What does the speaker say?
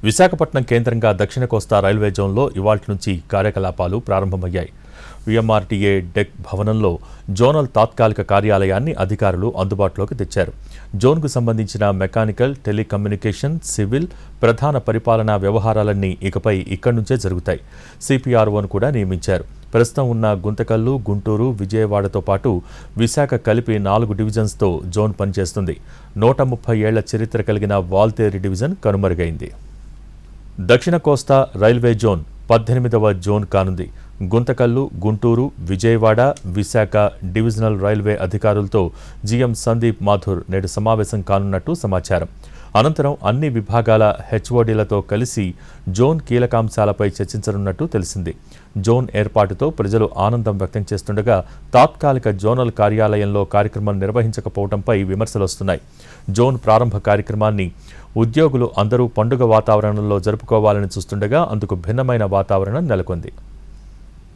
విశాఖపట్నం కేంద్రంగా దక్షిణ కోస్తా రైల్వే జోన్లో ఇవాల్టి నుంచి కార్యకలాపాలు ప్రారంభమయ్యాయి. విఎంఆర్టీఏ డెక్ భవనంలో జోనల్ తాత్కాలిక కార్యాలయాన్ని అధికారులు అందుబాటులోకి తెచ్చారు. జోన్కు సంబంధించిన మెకానికల్, టెలికమ్యూనికేషన్, సివిల్, ప్రధాన పరిపాలనా వ్యవహారాలన్నీ ఇకపై ఇక్కడి నుంచే జరుగుతాయి. సిపిఆర్ఓను కూడా నియమించారు. ప్రస్తుతం ఉన్న గుంతకల్లు, గుంటూరు, విజయవాడతో పాటు విశాఖ కలిపి 4 డివిజన్స్తో జోన్ పనిచేస్తుంది. 130 ఏళ్ల చరిత్ర కలిగిన వాల్తేరు డివిజన్ కనుమరుగైంది. దక్షిణ కోస్తా రైల్వే జోన్ 18వ జోన్ కానుంది. గుంతకల్లు, గుంటూరు, విజయవాడ, విశాఖ డివిజనల్ రైల్వే అధికారులతో జీఎం సందీప్ మాథుర్ నేడు సమావేశం కానున్నట్టు సమాచారం. అనంతరం అన్ని విభాగాల హెచ్ఓడీలతో కలిసి జోన్ కీలకాంశాలపై చర్చించనున్నట్టు తెలిసింది. జోన్ ఏర్పాటుతో ప్రజలు ఆనందం వ్యక్తం చేస్తుండగా తాత్కాలిక జోనల్ కార్యాలయంలో కార్యక్రమం నిర్వహించకపోవడంపై విమర్శలొస్తున్నాయి. జోన్ ప్రారంభ కార్యక్రమాన్ని ఉద్యోగులు అందరూ పండుగ వాతావరణంలో జరుపుకోవాలని చూస్తుండగా అందుకు భిన్నమైన వాతావరణం నెలకొంది.